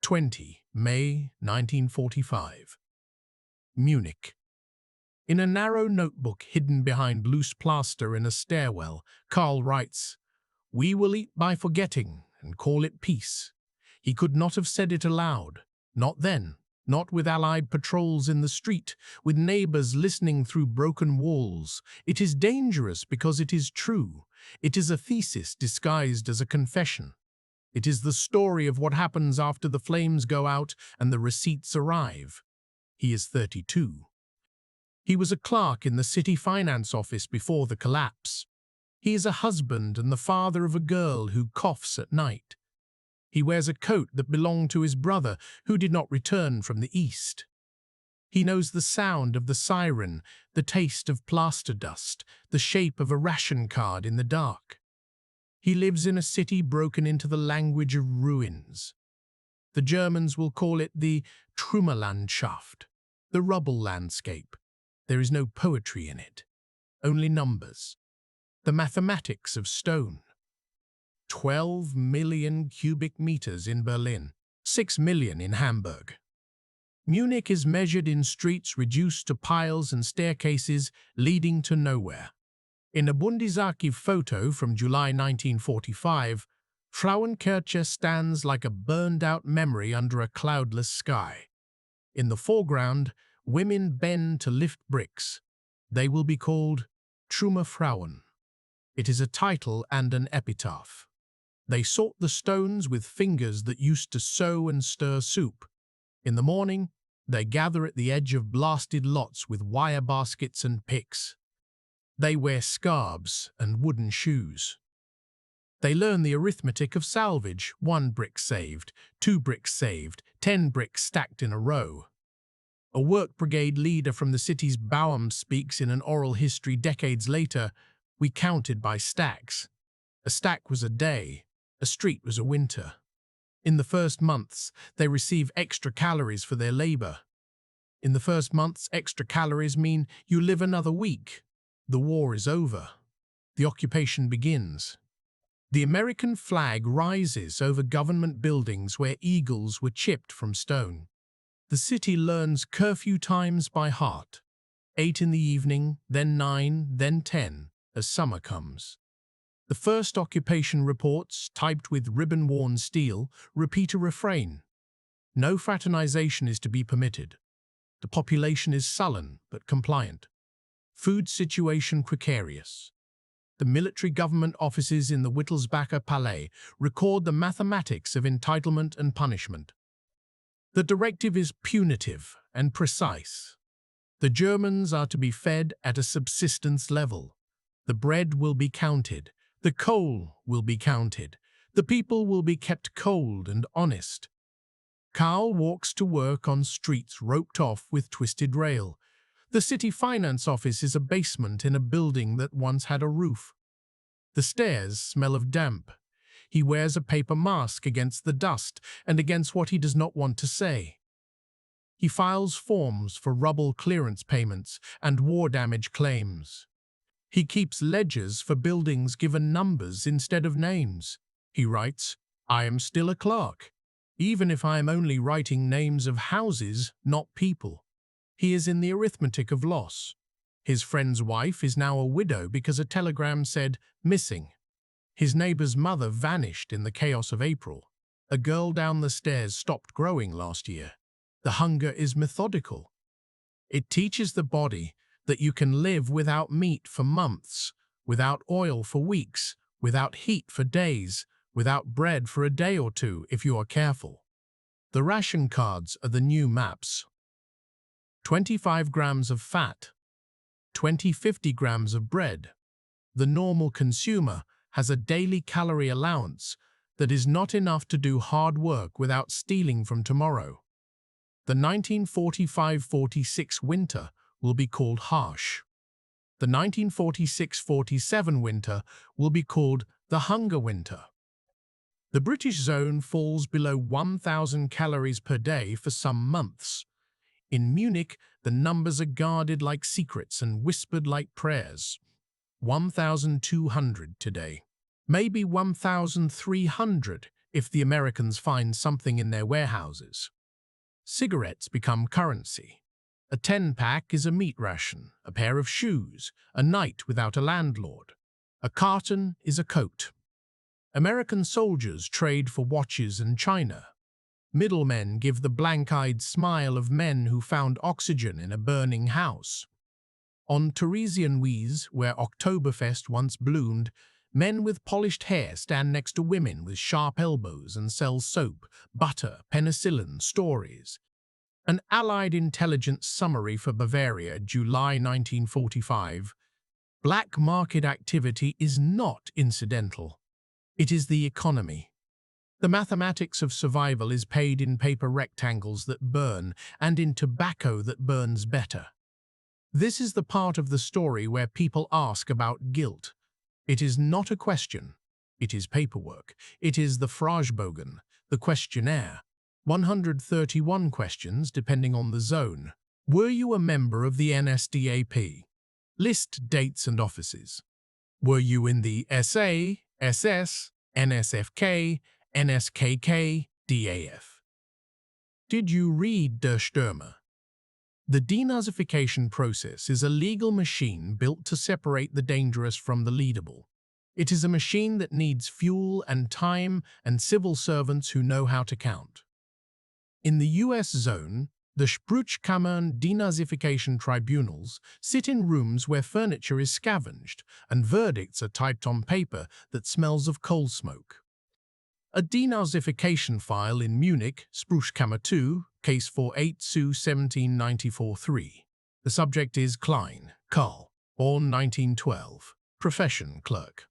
20 May 1945. Munich. In a narrow notebook hidden behind loose plaster in a stairwell, Karl writes, "We will eat by forgetting and call it peace." He could not have said it aloud. Not then. Not with Allied patrols in the street, with neighbors listening through broken walls. It is dangerous because it is true. It is a thesis disguised as a confession. It is the story of what happens after the flames go out and the receipts arrive. He is 32. He was a clerk in the city finance office before the collapse. He is a husband and the father of a girl who coughs at night. He wears a coat that belonged to his brother, who did not return from the East. He knows the sound of the siren, the taste of plaster dust, the shape of a ration card in the dark. He lives in a city broken into the language of ruins. The Germans will call it the Trümmerlandschaft, the rubble landscape. There is no poetry in it, only numbers. The mathematics of stone. 12 million cubic meters in Berlin, 6 million in Hamburg. Munich is measured in streets reduced to piles and staircases leading to nowhere. In a Bundesarchiv photo from July 1945, Frauenkirche stands like a burned-out memory under a cloudless sky. In the foreground, women bend to lift bricks. They will be called Trümmerfrauen. It is a title and an epitaph. They sort the stones with fingers that used to sew and stir soup. In the morning, they gather at the edge of blasted lots with wire baskets and picks. They wear scarves and wooden shoes. They learn the arithmetic of salvage: 1 brick saved, 2 bricks saved, 10 bricks stacked in a row. A work brigade leader from the city's Bauamt speaks in an oral history decades later, "We counted by stacks. A stack was a day, a street was a winter." In the first months, they receive extra calories for their labor. In the first months, extra calories mean you live another week. The war is over. The occupation begins. The American flag rises over government buildings where eagles were chipped from stone. The city learns curfew times by heart. 8 in the evening, then 9, then 10, as summer comes. The first occupation reports, typed with ribbon-worn steel, repeat a refrain. No fraternization is to be permitted. The population is sullen but compliant. Food situation precarious. The military government offices in the Wittelsbacher Palais record the mathematics of entitlement and punishment. The directive is punitive and precise. The Germans are to be fed at a subsistence level. The bread will be counted. The coal will be counted. The people will be kept cold and honest. Karl walks to work on streets roped off with twisted rail. The city finance office is a basement in a building that once had a roof. The stairs smell of damp. He wears a paper mask against the dust and against what he does not want to say. He files forms for rubble clearance payments and war damage claims. He keeps ledgers for buildings given numbers instead of names. He writes, "I am still a clerk, even if I am only writing names of houses, not people." He is in the arithmetic of loss. His friend's wife is now a widow because a telegram said, "missing." His neighbor's mother vanished in the chaos of April. A girl down the stairs stopped growing last year. The hunger is methodical. It teaches the body that you can live without meat for months, without oil for weeks, without heat for days, without bread for a day or two if you are careful. The ration cards are the new maps. 25 grams of fat, 50 grams of bread. The normal consumer has a daily calorie allowance that is not enough to do hard work without stealing from tomorrow. The 1945-46 winter will be called harsh. The 1946-47 winter will be called the hunger winter. The British zone falls below 1,000 calories per day for some months. In Munich, the numbers are guarded like secrets and whispered like prayers. 1,200 today. Maybe 1,300 if the Americans find something in their warehouses. Cigarettes become currency. A 10-pack is a meat ration, a pair of shoes, a night without a landlord. A carton is a coat. American soldiers trade for watches and china. Middlemen give the blank-eyed smile of men who found oxygen in a burning house. On Theresienwiese, where Oktoberfest once bloomed, men with polished hair stand next to women with sharp elbows and sell soap, butter, penicillin, stories. An Allied intelligence summary for Bavaria, July 1945. Black market activity is not incidental. It is the economy. The mathematics of survival is paid in paper rectangles that burn and in tobacco that burns better. This is the part of the story where people ask about guilt. It is not a question. It is paperwork. It is the Fragebogen, the questionnaire. 131 questions, depending on the zone. Were you a member of the NSDAP? List dates and offices. Were you in the SA, SS, NSFK, NSKK, DAF? Did you read Der Stürmer? The denazification process is a legal machine built to separate the dangerous from the leadable. It is a machine that needs fuel and time and civil servants who know how to count. In the US zone, the Spruchkammern denazification tribunals sit in rooms where furniture is scavenged and verdicts are typed on paper that smells of coal smoke. A denazification file in Munich, Spruchkammer 2, Case 48 Sue 1794-3. The subject is Klein, Karl, born 1912, profession clerk.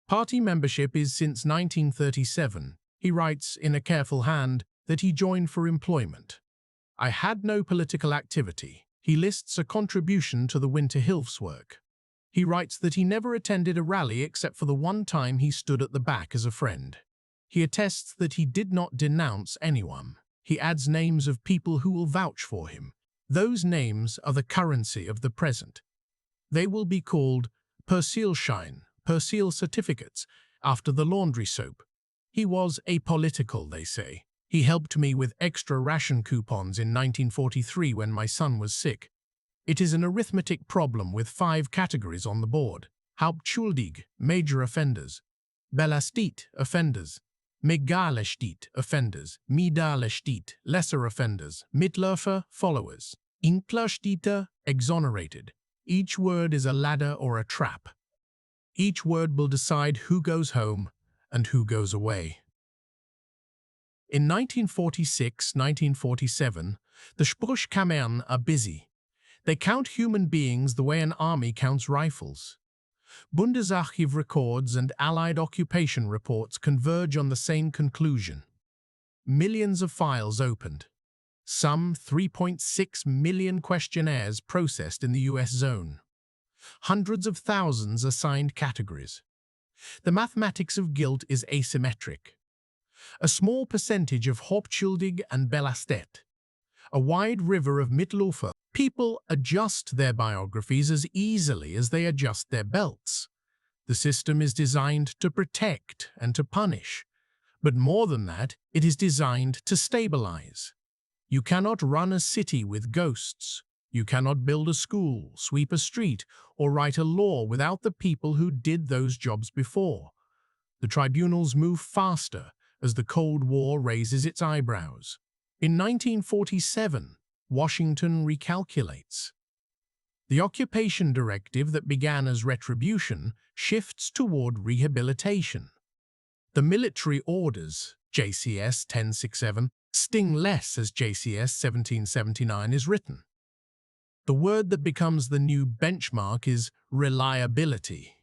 Party membership is since 1937. He writes in a careful hand that he joined for employment. I had no political activity. He lists a contribution to the Winter Hilfswerk. He writes that he never attended a rally except for the one time he stood at the back as a friend. He attests that he did not denounce anyone. He adds names of people who will vouch for him. Those names are the currency of the present. They will be called Perseelschein, Perseal certificates, after the laundry soap. He was apolitical, they say. He helped me with extra ration coupons in 1943 when my son was sick. It is an arithmetic problem with 5 categories on the board. Hauptschuldig, major offenders. Belastet, offenders. Megalestit, offenders. Midalestit, lesser offenders. Mitläufer, followers. Inklerstiter, exonerated. Each word is a ladder or a trap. Each word will decide who goes home and who goes away. In 1946-1947, the Spruchkammern are busy. They count human beings the way an army counts rifles. Bundesarchiv records and Allied occupation reports converge on the same conclusion. Millions of files opened. Some 3.6 million questionnaires processed in the US zone. Hundreds of thousands assigned categories. The mathematics of guilt is asymmetric. A small percentage of Hauptschuldig and Belastet. A wide river of Mitläufer. People adjust their biographies as easily as they adjust their belts. The system is designed to protect and to punish. But more than that, it is designed to stabilize. You cannot run a city with ghosts. You cannot build a school, sweep a street, or write a law without the people who did those jobs before. The tribunals move faster as the Cold War raises its eyebrows. In 1947, Washington recalculates. The occupation directive that began as retribution shifts toward rehabilitation. The military orders, JCS 1067, sting less as JCS 1779 is written. The word that becomes the new benchmark is reliability.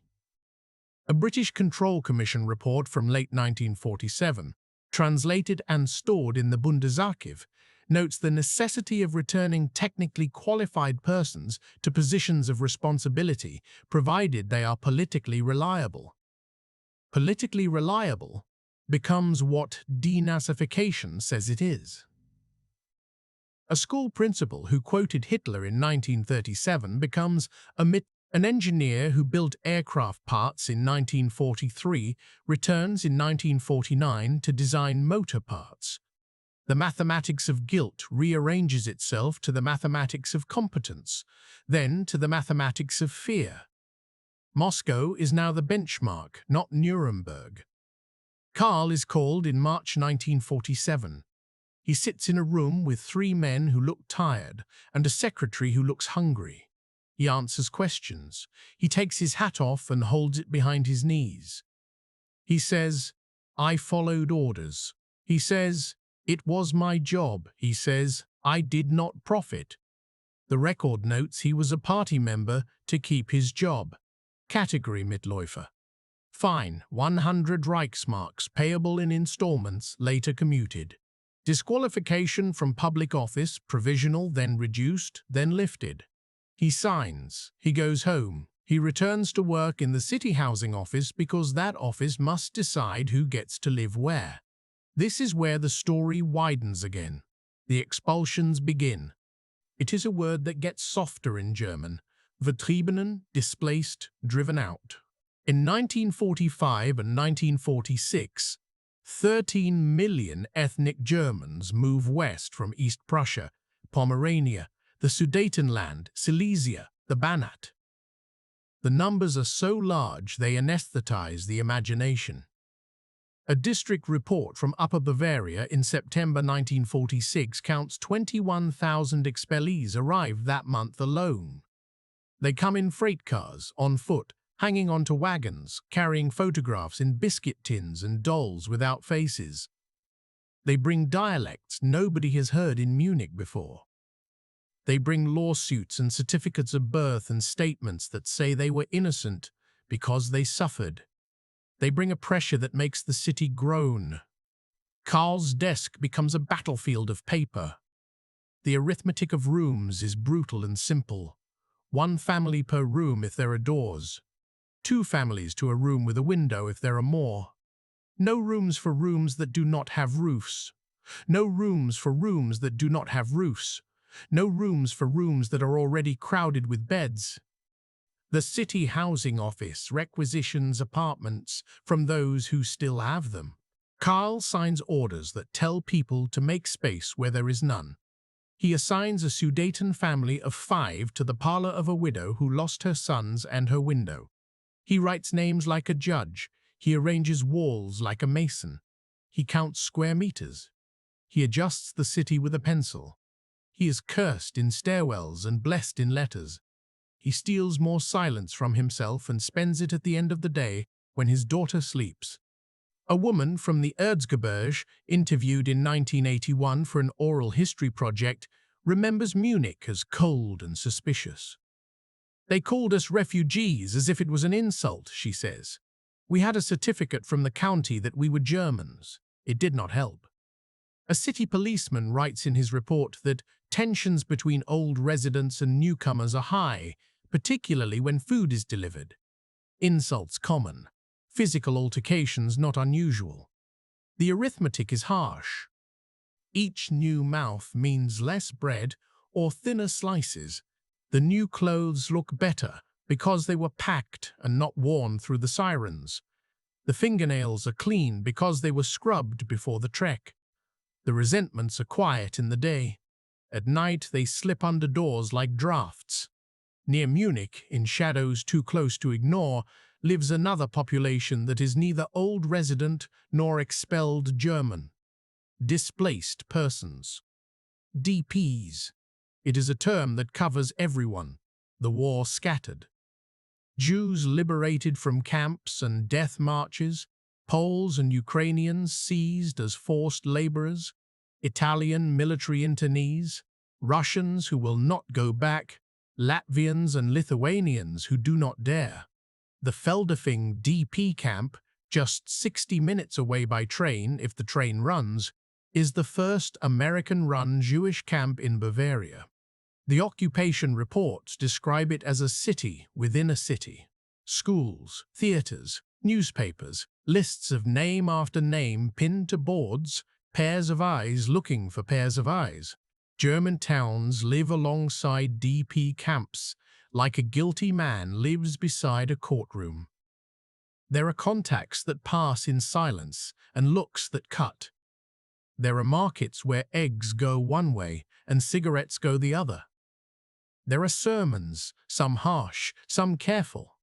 A British Control Commission report from late 1947, translated and stored in the Bundesarchiv, notes the necessity of returning technically qualified persons to positions of responsibility, provided they are politically reliable. Politically reliable becomes what denazification says it is. A school principal who quoted Hitler in 1937 becomes a An engineer who built aircraft parts in 1943 returns in 1949 to design motor parts. The mathematics of guilt rearranges itself to the mathematics of competence, then to the mathematics of fear. Moscow is now the benchmark, not Nuremberg. Karl is called in March 1947. He sits in a room with three men who look tired and a secretary who looks hungry. He answers questions. He takes his hat off and holds it behind his knees. He says, "I followed orders." He says, "It was my job." He says, "I did not profit." The record notes he was a party member to keep his job. Category Mitläufer. Fine, 100 Reichsmarks, payable in installments, later commuted. Disqualification from public office, provisional, then reduced, then lifted. He signs. He goes home. He returns to work in the city housing office because that office must decide who gets to live where. This is where the story widens again. The expulsions begin. It is a word that gets softer in German. Vertriebenen, displaced, driven out. In 1945 and 1946, 13 million ethnic Germans move west from East Prussia, Pomerania, the Sudetenland, Silesia, the Banat. The numbers are so large they anesthetize the imagination. A district report from Upper Bavaria in September 1946 counts 21,000 expellees arrived that month alone. They come in freight cars, on foot, hanging onto wagons, carrying photographs in biscuit tins and dolls without faces. They bring dialects nobody has heard in Munich before. They bring lawsuits and certificates of birth and statements that say they were innocent because they suffered. They bring a pressure that makes the city groan. Karl's desk becomes a battlefield of paper. The arithmetic of rooms is brutal and simple. 1 family per room if there are doors. 2 families to a room with a window if there are more. No rooms for rooms that do not have roofs. No rooms for rooms that do not have roofs. No rooms for rooms that are already crowded with beds. The city housing office requisitions apartments from those who still have them. Karl signs orders that tell people to make space where there is none. He assigns a Sudeten family of 5 to the parlor of a widow who lost her sons and her window. He writes names like a judge. He arranges walls like a mason. He counts square meters. He adjusts the city with a pencil. He is cursed in stairwells and blessed in letters. He steals more silence from himself and spends it at the end of the day when his daughter sleeps. A woman from the Erzgebirge, interviewed in 1981 for an oral history project, remembers Munich as cold and suspicious. "They called us refugees as if it was an insult," she says. "We had a certificate from the county that we were Germans. It did not help." A city policeman writes in his report that tensions between old residents and newcomers are high, particularly when food is delivered. Insults common. Physical altercations not unusual. The arithmetic is harsh. Each new mouth means less bread or thinner slices. The new clothes look better because they were packed and not worn through the sirens. The fingernails are clean because they were scrubbed before the trek. The resentments are quiet in the day. At night they slip under doors like drafts. Near Munich, in shadows too close to ignore, lives another population that is neither old resident nor expelled German. Displaced persons. DPs. It is a term that covers everyone. The war scattered. Jews liberated from camps and death marches, Poles and Ukrainians seized as forced laborers, Italian military internees, Russians who will not go back, Latvians and Lithuanians who do not dare. The Feldafing DP camp, just 60 minutes away by train if the train runs, is the first American-run Jewish camp in Bavaria. The occupation reports describe it as a city within a city. Schools, theaters, newspapers, lists of name after name pinned to boards, pairs of eyes looking for pairs of eyes. German towns live alongside DP camps, like a guilty man lives beside a courtroom. There are contacts that pass in silence and looks that cut. There are markets where eggs go one way and cigarettes go the other. There are sermons, some harsh, some careful.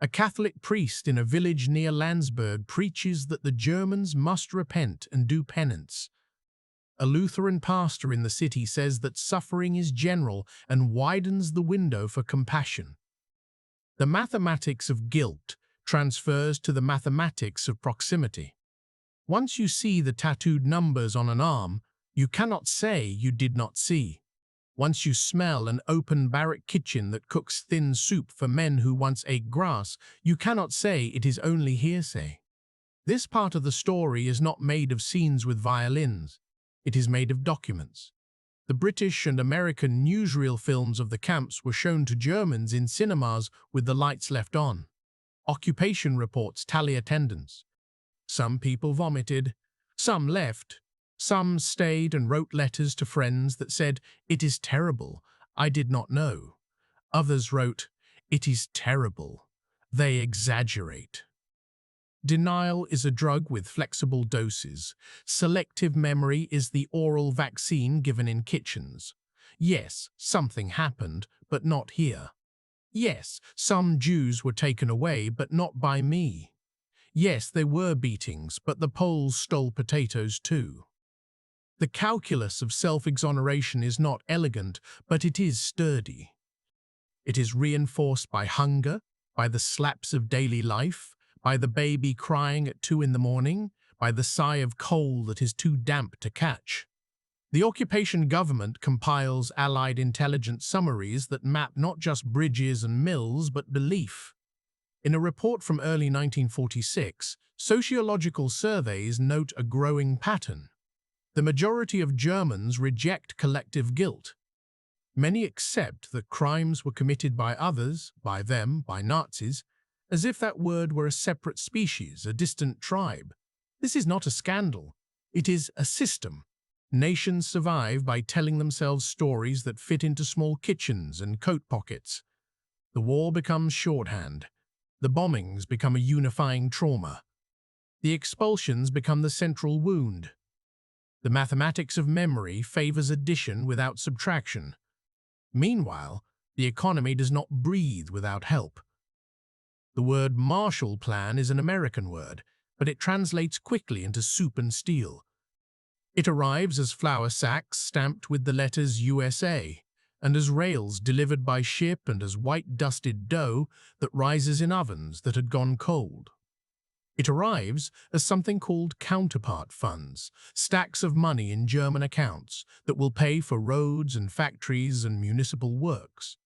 A Catholic priest in a village near Landsberg preaches that the Germans must repent and do penance. A Lutheran pastor in the city says that suffering is general and widens the window for compassion. The mathematics of guilt transfers to the mathematics of proximity. Once you see the tattooed numbers on an arm, you cannot say you did not see. Once you smell an open barrack kitchen that cooks thin soup for men who once ate grass, you cannot say it is only hearsay. This part of the story is not made of scenes with violins. It is made of documents. The British and American newsreel films of the camps were shown to Germans in cinemas with the lights left on. Occupation reports tally attendance. Some people vomited, some left, some stayed and wrote letters to friends that said, "It is terrible, I did not know." Others wrote, "It is terrible, they exaggerate." Denial is a drug with flexible doses. Selective memory is the oral vaccine given in kitchens. Yes, something happened, but not here. Yes, some Jews were taken away, but not by me. Yes, there were beatings, but the Poles stole potatoes too. The calculus of self-exoneration is not elegant, but it is sturdy. It is reinforced by hunger, by the slaps of daily life, by the baby crying at 2 in the morning, by the sigh of coal that is too damp to catch. The occupation government compiles Allied intelligence summaries that map not just bridges and mills, but belief. In a report from early 1946, sociological surveys note a growing pattern. The majority of Germans reject collective guilt. Many accept that crimes were committed by others, by them, by Nazis, as if that word were a separate species, a distant tribe. This is not a scandal. It is a system. Nations survive by telling themselves stories that fit into small kitchens and coat pockets. The war becomes shorthand. The bombings become a unifying trauma. The expulsions become the central wound. The mathematics of memory favors addition without subtraction. Meanwhile, the economy does not breathe without help. The word Marshall Plan is an American word, but it translates quickly into soup and steel. It arrives as flour sacks stamped with the letters USA, and as rails delivered by ship, and as white dusted dough that rises in ovens that had gone cold. It arrives as something called counterpart funds, stacks of money in German accounts that will pay for roads and factories and municipal works.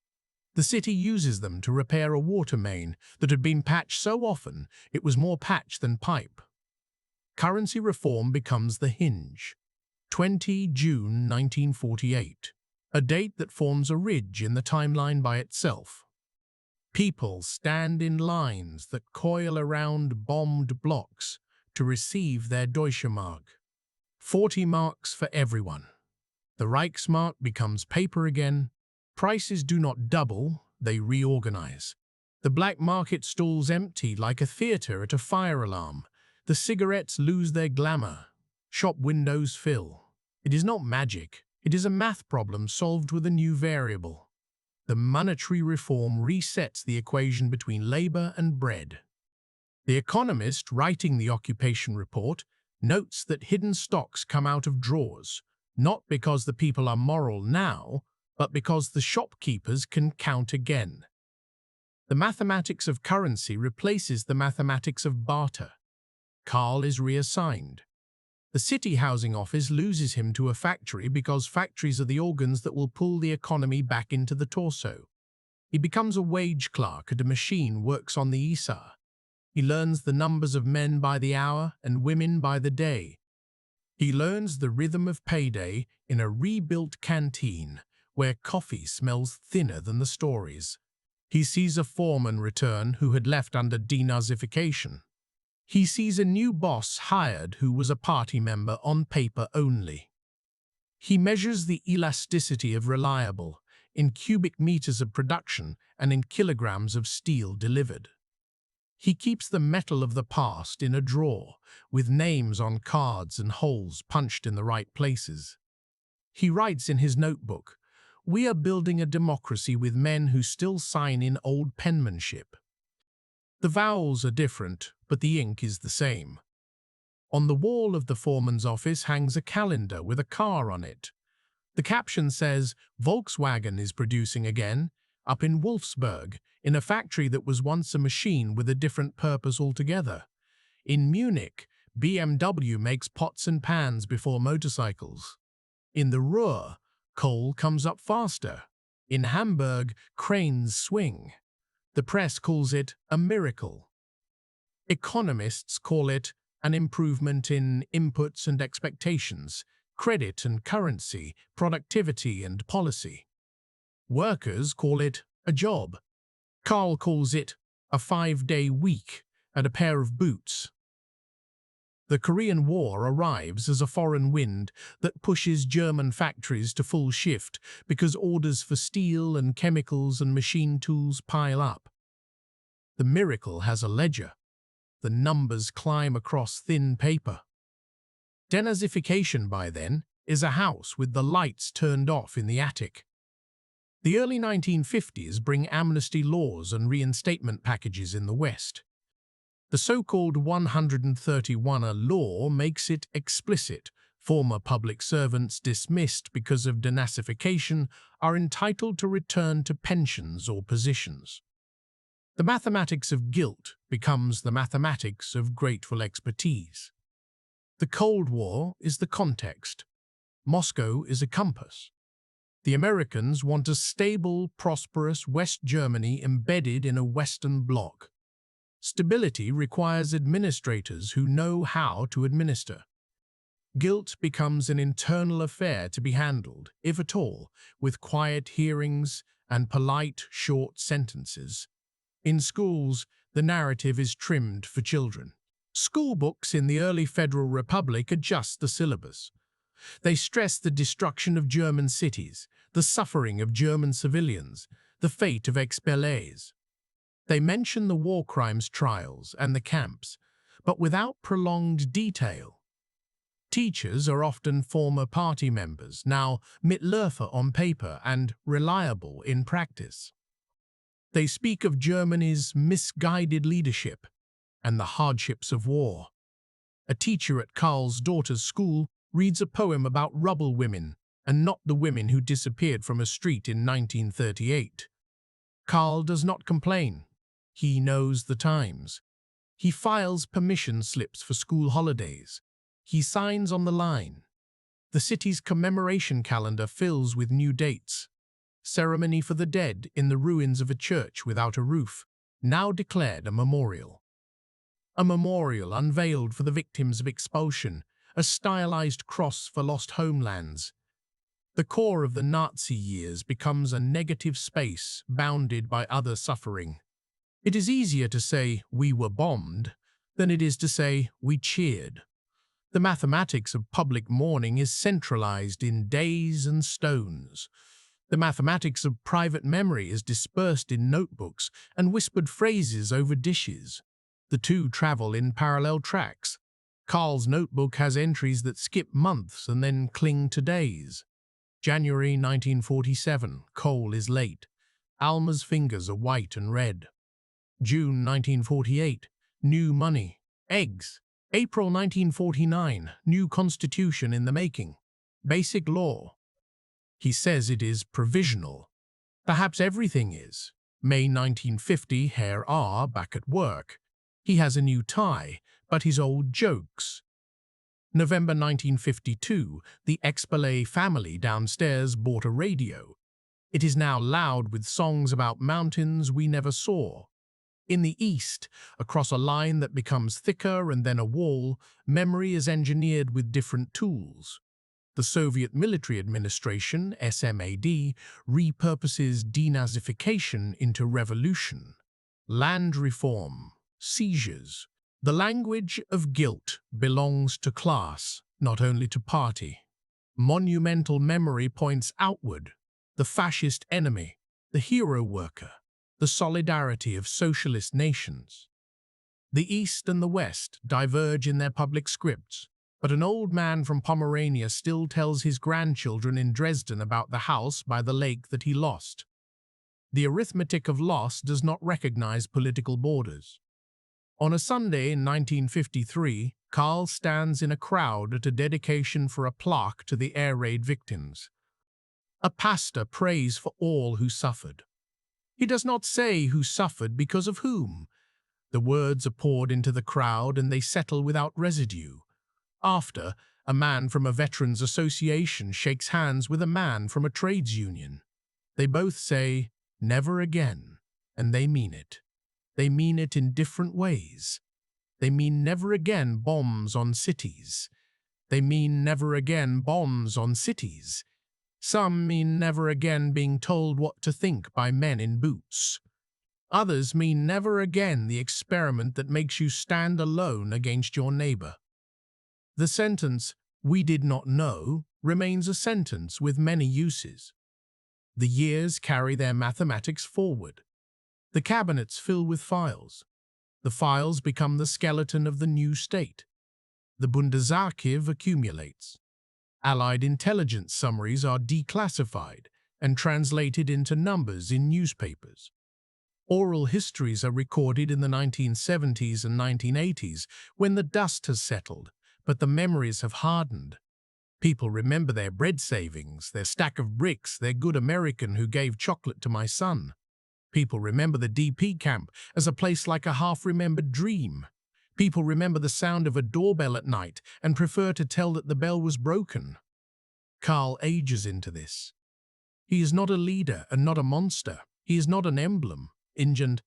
The city uses them to repair a water main that had been patched so often it was more patch than pipe. Currency reform becomes the hinge. 20 June 1948, a date that forms a ridge in the timeline by itself. People stand in lines that coil around bombed blocks to receive their Deutsche Mark. 40 marks for everyone. The Reichsmark becomes paper again. Prices do not double, they reorganize. The black market stalls empty like a theater at a fire alarm. The cigarettes lose their glamour. Shop windows fill. It is not magic. It is a math problem solved with a new variable. The monetary reform resets the equation between labor and bread. The economist writing the occupation report notes that hidden stocks come out of drawers, not because the people are moral now, but because the shopkeepers can count again. The mathematics of currency replaces the mathematics of barter. Karl is reassigned. The city housing office loses him to a factory because factories are the organs that will pull the economy back into the torso. He becomes a wage clerk at a machine works on the Isar. He learns the numbers of men by the hour and women by the day. He learns the rhythm of payday in a rebuilt canteen where coffee smells thinner than the stories. He sees a foreman return who had left under denazification. He sees a new boss hired who was a party member on paper only. He measures the elasticity of reliable. in cubic meters of production and in kilograms of steel delivered. He keeps the metal of the past in a drawer, with names on cards and holes punched in the right places. He writes in his notebook, "We are building a democracy with men who still sign in old penmanship. The vowels are different, but the ink is the same." On the wall of the foreman's office hangs a calendar with a car on it. The caption says, "Volkswagen is producing again, up in Wolfsburg, in a factory that was once a machine with a different purpose altogether. In Munich, BMW makes pots and pans before motorcycles. In the Ruhr, coal comes up faster. In Hamburg, cranes swing. The press calls it a miracle. Economists call it an improvement in inputs and expectations, credit and currency, productivity and policy. Workers call it a job. Karl calls it a 5-day week and a pair of boots." The Korean War arrives as a foreign wind that pushes German factories to full shift because orders for steel and chemicals and machine tools pile up. The miracle has a ledger. The numbers climb across thin paper. Denazification by then is a house with the lights turned off in the attic. The early 1950s bring amnesty laws and reinstatement packages in the West. The so-called 131 law makes it explicit. Former public servants dismissed because of denazification are entitled to return to pensions or positions. The mathematics of guilt becomes the mathematics of grateful expertise. The Cold War is the context. Moscow is a compass. The Americans want a stable, prosperous West Germany embedded in a Western bloc. Stability requires administrators who know how to administer. Guilt becomes an internal affair to be handled, if at all, with quiet hearings and polite, short sentences. In schools, the narrative is trimmed for children. School books in the early Federal Republic adjust the syllabus. They stress the destruction of German cities, the suffering of German civilians, the fate of expellees. They mention the war crimes trials and the camps, but without prolonged detail. Teachers are often former party members, now Mitläufer on paper and reliable in practice. They speak of Germany's misguided leadership and the hardships of war. A teacher at Karl's daughter's school reads a poem about rubble women and not the women who disappeared from a street in 1938. Karl does not complain. He knows the times. He files permission slips for school holidays. He signs on the line. The city's commemoration calendar fills with new dates. Ceremony for the dead in the ruins of a church without a roof, now declared a memorial. A memorial unveiled for the victims of expulsion, a stylized cross for lost homelands. The core of the Nazi years becomes a negative space bounded by other suffering. It is easier to say we were bombed than it is to say we cheered. The mathematics of public mourning is centralized in days and stones. The mathematics of private memory is dispersed in notebooks and whispered phrases over dishes. The two travel in parallel tracks. Karl's notebook has entries that skip months and then cling to days. January 1947, coal is late. Alma's fingers are white and red. June 1948, new money, eggs. April 1949, new constitution in the making. Basic law. He says it is provisional. Perhaps everything is. May 1950, Herr R. back at work. He has a new tie, but his old jokes. November 1952, the Expellet family downstairs bought a radio. It is now loud with songs about mountains we never saw. In the East, across a line that becomes thicker and then a wall, memory is engineered with different tools. The Soviet Military Administration, SMAD, repurposes denazification into revolution. Land reform, seizures. The language of guilt belongs to class, not only to party. Monumental memory points outward. the fascist enemy, the hero worker, the solidarity of socialist nations. The East and the West diverge in their public scripts, but an old man from Pomerania still tells his grandchildren in Dresden about the house by the lake that he lost. The arithmetic of loss does not recognize political borders. On a Sunday in 1953, Karl stands in a crowd at a dedication for a plaque to the air raid victims. A pastor prays for all who suffered. He does not say who suffered because of whom. The words are poured into the crowd and they settle without residue. After, a man from a veterans association shakes hands with a man from a trades union. They both say, "Never again," and they mean it. They mean it in different ways. They mean never again bombs on cities. They mean never again bombs on cities. Some mean never again being told what to think by men in boots. Others mean never again the experiment that makes you stand alone against your neighbor. The sentence, "we did not know," remains a sentence with many uses. The years carry their mathematics forward. The cabinets fill with files. The files become the skeleton of the new state. The Bundesarchiv accumulates. Allied intelligence summaries are declassified and translated into numbers in newspapers. Oral histories are recorded in the 1970s and 1980s when the dust has settled, but the memories have hardened. People remember their bread savings, their stack of bricks, their good American who gave chocolate to my son. People remember the DP camp as a place like a half-remembered dream. People remember the sound of a doorbell at night and prefer to tell that the bell was broken. Karl ages into this. He is not a leader and not a monster. He is not an emblem, ingent.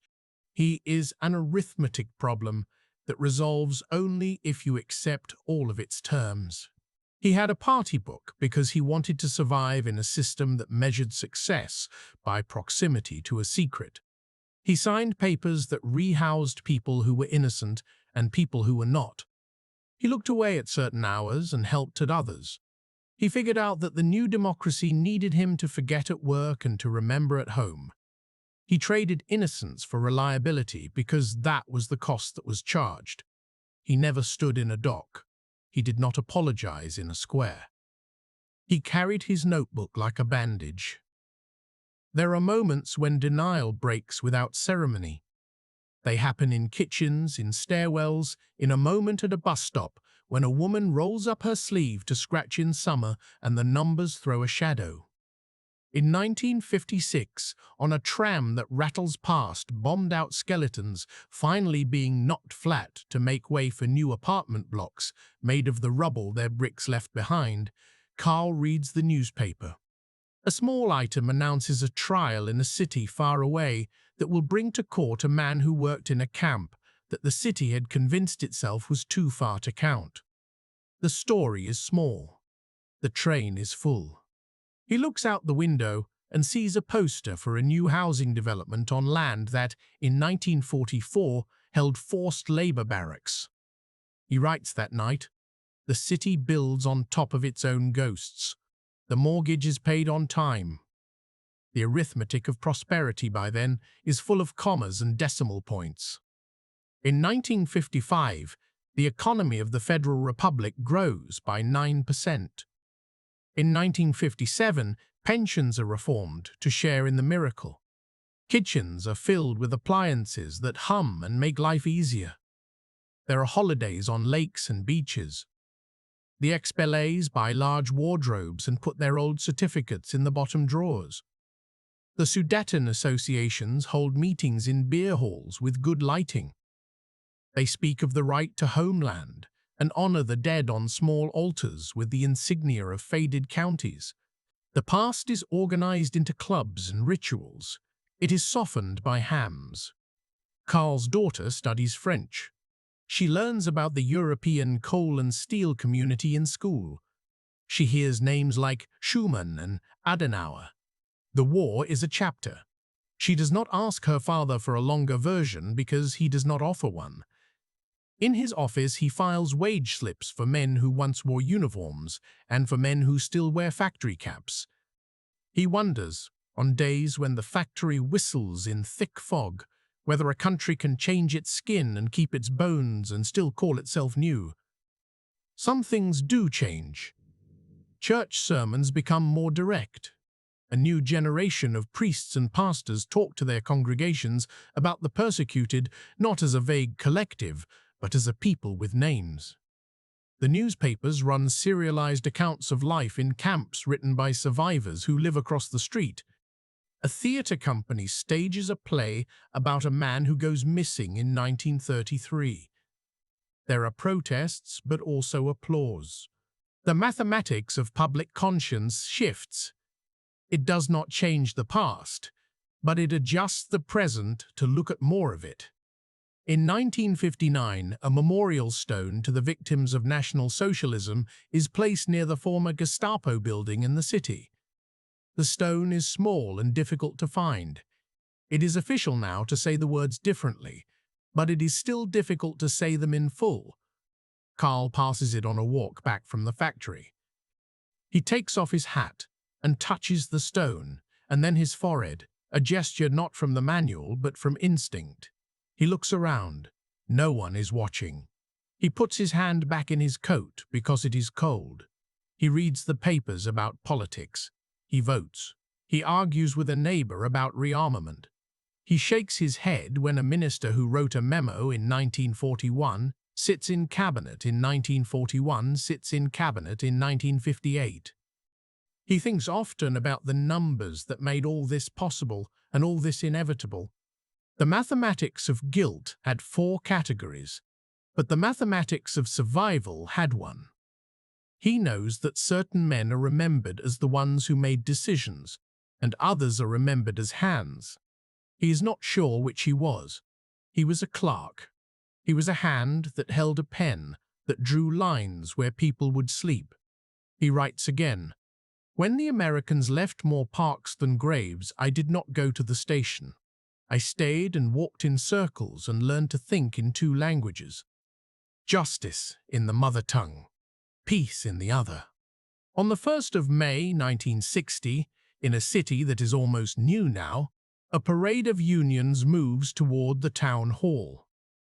He is an arithmetic problem that resolves only if you accept all of its terms. He had a party book because he wanted to survive in a system that measured success by proximity to a secret. He signed papers that rehoused people who were innocent and people who were not. He looked away at certain hours and helped at others. He figured out that the new democracy needed him to forget at work and to remember at home. He traded innocence for reliability because that was the cost that was charged. He never stood in a dock. He did not apologize in a square. He carried his notebook like a bandage. There are moments when denial breaks without ceremony. They happen in kitchens, in stairwells, in a moment at a bus stop when a woman rolls up her sleeve to scratch in summer and the numbers throw a shadow. In 1956, on a tram that rattles past bombed-out skeletons finally being knocked flat to make way for new apartment blocks made of the rubble their bricks left behind, Karl reads the newspaper. A small item announces a trial in a city far away that will bring to court a man who worked in a camp that the city had convinced itself was too far to count. The story is small. The train is full. He looks out the window and sees a poster for a new housing development on land that, in 1944, held forced labor barracks. He writes that night, "The city builds on top of its own ghosts. The mortgage is paid on time." The arithmetic of prosperity by then is full of commas and decimal points. In 1955, the economy of the Federal Republic grows by 9%. In 1957, pensions are reformed to share in the miracle. Kitchens are filled with appliances that hum and make life easier. There are holidays on lakes and beaches. The expellees buy large wardrobes and put their old certificates in the bottom drawers. The Sudeten associations hold meetings in beer halls with good lighting. They speak of the right to homeland and honor the dead on small altars with the insignia of faded counties. The past is organized into clubs and rituals. It is softened by hams. Karl's daughter studies French. She learns about the European coal and steel community in school. She hears names like Schumann and Adenauer. The war is a chapter. She does not ask her father for a longer version because he does not offer one. In his office, he files wage slips for men who once wore uniforms and for men who still wear factory caps. He wonders, on days when the factory whistles in thick fog, whether a country can change its skin and keep its bones and still call itself new. Some things do change. Church sermons become more direct. A new generation of priests and pastors talk to their congregations about the persecuted not as a vague collective, but as a people with names. The newspapers run serialized accounts of life in camps written by survivors who live across the street. A theater company stages a play about a man who goes missing in 1933. There are protests, but also applause. The mathematics of public conscience shifts. It does not change the past, but it adjusts the present to look at more of it. In 1959, a memorial stone to the victims of National Socialism is placed near the former Gestapo building in the city. The stone is small and difficult to find. It is official now to say the words differently, but it is still difficult to say them in full. Carl passes it on a walk back from the factory. He takes off his hat and touches the stone, and then his forehead, a gesture not from the manual but from instinct. He looks around. No one is watching. He puts his hand back in his coat because it is cold. He reads the papers about politics. He votes. He argues with a neighbor about rearmament. He shakes his head when a minister who wrote a memo in 1941 sits in cabinet in 1941, sits in cabinet in 1958. He thinks often about the numbers that made all this possible and all this inevitable. The mathematics of guilt had 4 categories, but the mathematics of survival had 1. He knows that certain men are remembered as the ones who made decisions, and others are remembered as hands. He is not sure which he was. He was a clerk. He was a hand that held a pen, that drew lines where people would sleep. He writes again, "When the Americans left more parks than graves, I did not go to the station. I stayed and walked in circles and learned to think in 2 languages. Justice in the mother tongue, peace in the other." On the 1st of May 1960, in a city that is almost new now, a parade of unions moves toward the town hall.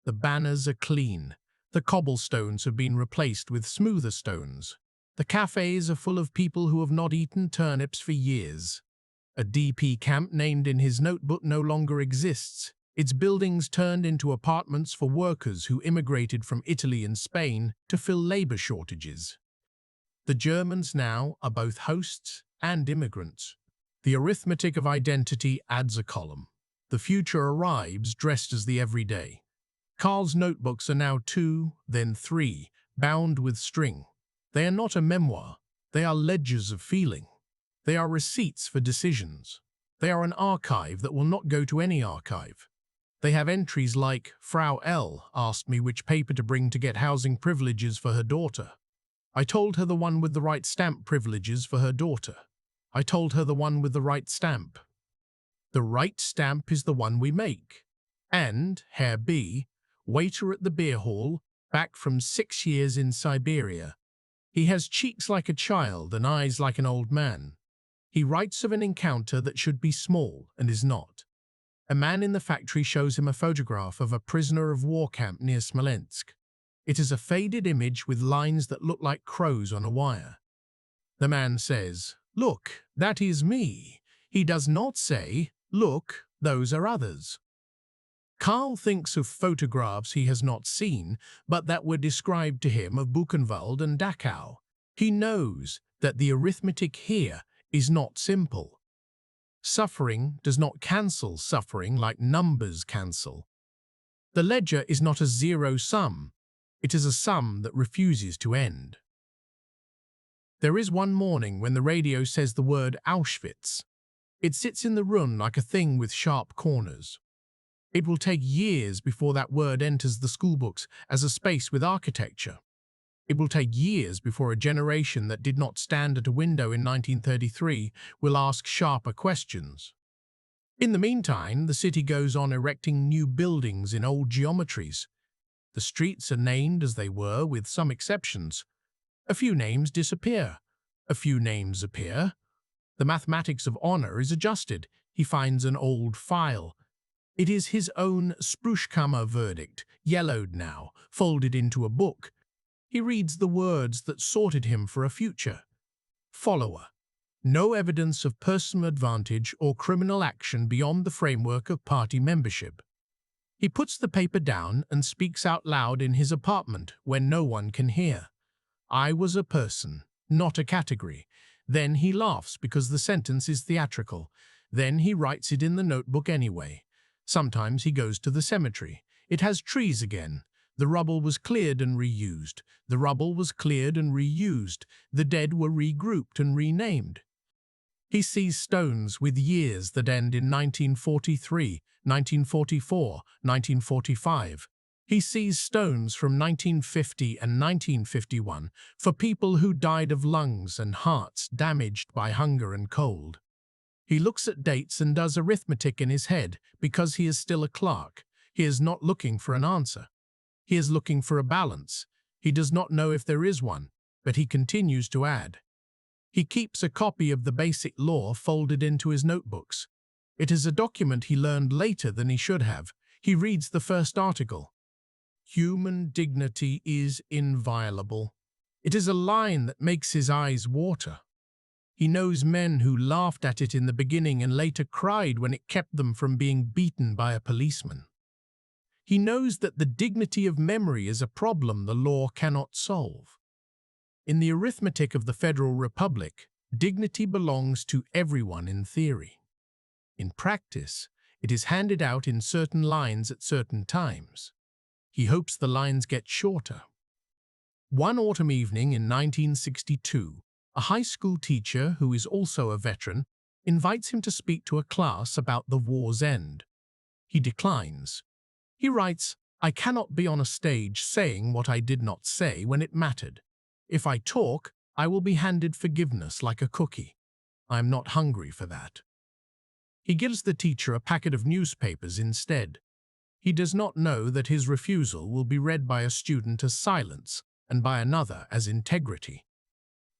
The banners are clean. The cobblestones have been replaced with smoother stones. The cafes are full of people who have not eaten turnips for years. A DP camp named in his notebook no longer exists. Its buildings turned into apartments for workers who immigrated from Italy and Spain to fill labor shortages. The Germans now are both hosts and immigrants. The arithmetic of identity adds a column. The future arrives dressed as the everyday. Carl's notebooks are now 2, then 3, bound with string. They are not a memoir. They are ledgers of feeling. They are receipts for decisions. They are an archive that will not go to any archive. They have entries like, "Frau L. asked me which paper to bring to get housing privileges for her daughter. I told her the one with the right stamp privileges for her daughter. I told her the one with the right stamp. The right stamp is the one we make." And Herr B., waiter at the beer hall, back from 6 years in Siberia. He has cheeks like a child and eyes like an old man. He writes of an encounter that should be small and is not. A man in the factory shows him a photograph of a prisoner of war camp near Smolensk. It is a faded image with lines that look like crows on a wire. The man says, "Look, that is me." He does not say, "Look, those are others." Carl thinks of photographs he has not seen, but that were described to him of Buchenwald and Dachau. He knows that the arithmetic here is not simple. Suffering does not cancel suffering like numbers cancel. The ledger is not a zero sum. It is a sum that refuses to end. There is one morning when the radio says the word Auschwitz. It sits in the room like a thing with sharp corners. It will take years before that word enters the schoolbooks as a space with architecture. It will take years before a generation that did not stand at a window in 1933 will ask sharper questions. In the meantime, the city goes on erecting new buildings in old geometries. The streets are named as they were, with some exceptions. A few names disappear. A few names appear. The mathematics of honor is adjusted. He finds an old file. It is his own Spruchkammer verdict, yellowed now, folded into a book. He reads the words that sorted him for a future. Follower. No evidence of personal advantage or criminal action beyond the framework of party membership. He puts the paper down and speaks out loud in his apartment when no one can hear. I was a person, not a category. Then he laughs because the sentence is theatrical. Then he writes it in the notebook anyway. Sometimes he goes to the cemetery. It has trees again. The rubble was cleared and reused. The rubble was cleared and reused. The dead were regrouped and renamed. He sees stones with years that end in 1943, 1944, 1945. He sees stones from 1950 and 1951 for people who died of lungs and hearts damaged by hunger and cold. He looks at dates and does arithmetic in his head because he is still a clerk. He is not looking for an answer. He is looking for a balance. He does not know if there is one, but he continues to add. He keeps a copy of the basic law folded into his notebooks. It is a document he learned later than he should have. He reads the first article. Human dignity is inviolable. It is a line that makes his eyes water. He knows men who laughed at it in the beginning and later cried when it kept them from being beaten by a policeman. He knows that the dignity of memory is a problem the law cannot solve. In the arithmetic of the Federal Republic, dignity belongs to everyone in theory. In practice, it is handed out in certain lines at certain times. He hopes the lines get shorter. One autumn evening in 1962, a high school teacher who is also a veteran invites him to speak to a class about the war's end. He declines. He writes, I cannot be on a stage saying what I did not say when it mattered. If I talk, I will be handed forgiveness like a cookie. I am not hungry for that. He gives the teacher a packet of newspapers instead. He does not know that his refusal will be read by a student as silence and by another as integrity.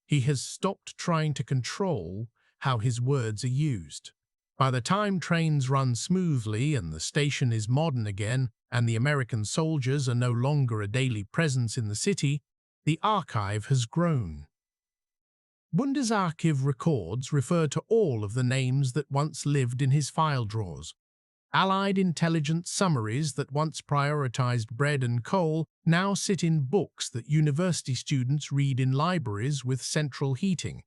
He has stopped trying to control how his words are used. By the time trains run smoothly and the station is modern again and the American soldiers are no longer a daily presence in the city, the archive has grown. Bundesarchiv records refer to all of the names that once lived in his file drawers. Allied intelligence summaries that once prioritized bread and coal now sit in books that university students read in libraries with central heating.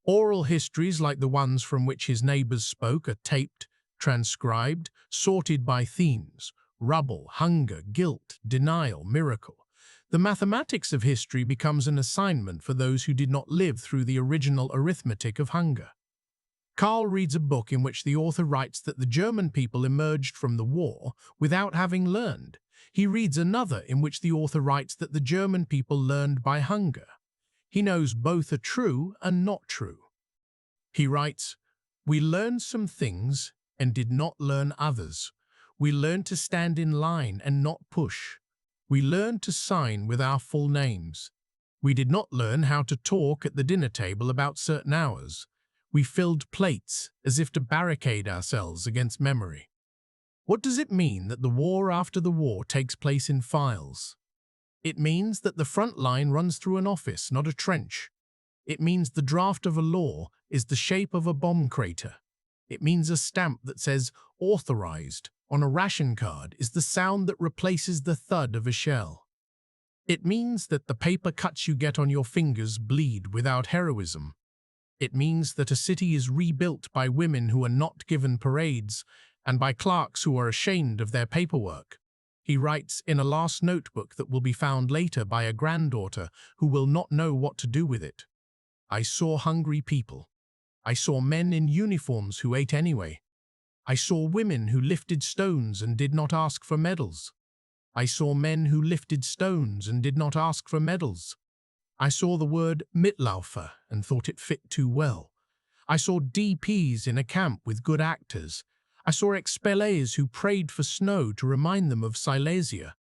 Oral histories like the ones from which his neighbors spoke are taped, transcribed, sorted by themes: rubble, hunger, guilt, denial, miracle. The mathematics of history becomes an assignment for those who did not live through the original arithmetic of hunger. Carl reads a book in which the author writes that the German people emerged from the war without having learned. He reads another in which the author writes that the German people learned by hunger. He knows both are true and not true. He writes, we learned some things and did not learn others. We learned to stand in line and not push. We learned to sign with our full names. We did not learn how to talk at the dinner table about certain hours. We filled plates as if to barricade ourselves against memory. What does it mean that the war after the war takes place in files? It means that the front line runs through an office, not a trench. It means the draft of a law is the shape of a bomb crater. It means a stamp that says authorized on a ration card is the sound that replaces the thud of a shell. It means that the paper cuts you get on your fingers bleed without heroism. It means that a city is rebuilt by women who are not given parades and by clerks who are ashamed of their paperwork. He writes in a last notebook that will be found later by a granddaughter who will not know what to do with it. I saw hungry people. I saw men in uniforms who ate anyway. I saw women who lifted stones and did not ask for medals. I saw men who lifted stones and did not ask for medals. I saw the word Mitlaufer and thought it fit too well. I saw DPs in a camp with good actors. I saw expellees who prayed for snow to remind them of Silesia.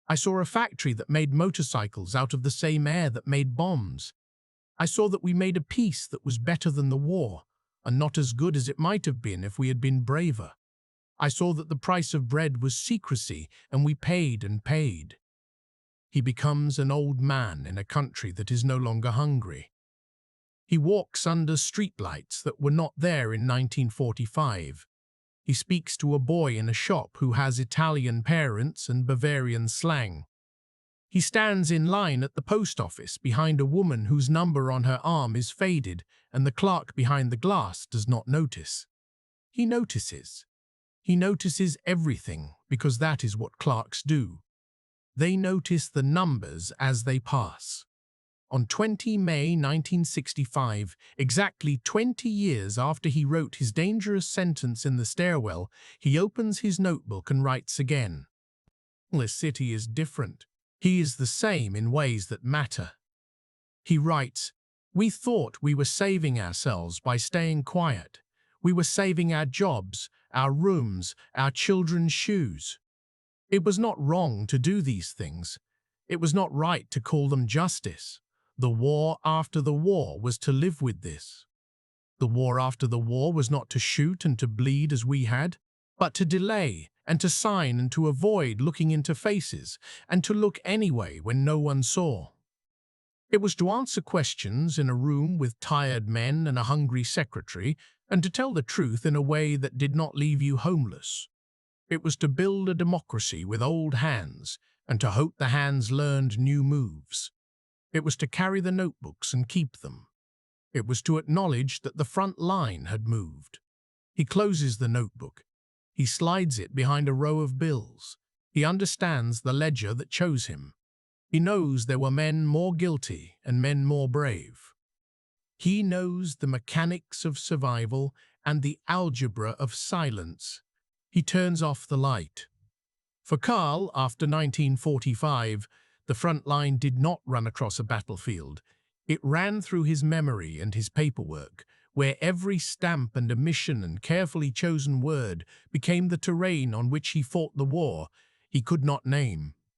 I saw a factory that made motorcycles out of the same air that made bombs. I saw that we made a peace that was better than the war, and not as good as it might have been if we had been braver. I saw that the price of bread was secrecy, and we paid and paid. He becomes an old man in a country that is no longer hungry. He walks under streetlights that were not there in 1945. He speaks to a boy in a shop who has Italian parents and Bavarian slang. He stands in line at the post office behind a woman whose number on her arm is faded, and the clerk behind the glass does not notice. He notices. He notices everything, because that is what clerks do. They notice the numbers as they pass. On 20 May 1965, exactly 20 years after he wrote his dangerous sentence in the stairwell, he opens his notebook and writes again. This city is different. He is the same in ways that matter. He writes, "We thought we were saving ourselves by staying quiet. We were saving our jobs, our rooms, our children's shoes. It was not wrong to do these things. It was not right to call them justice. The war after the war was to live with this. The war after the war was not to shoot and to bleed as we had, but to delay and to sign and to avoid looking into faces and to look anyway when no one saw. It was to answer questions in a room with tired men and a hungry secretary and to tell the truth in a way that did not leave you homeless. It was to build a democracy with old hands and to hope the hands learned new moves. It was to carry the notebooks and keep them. It was to acknowledge that the front line had moved. He closes the notebook. He slides it behind a row of bills. He understands the ledger that chose him. He knows there were men more guilty and men more brave. He knows the mechanics of survival and the algebra of silence. He turns off the light. For Carl, after 1945, the front line did not run across a battlefield. It ran through his memory and his paperwork, where every stamp and omission and carefully chosen word became the terrain on which he fought the war he could not name.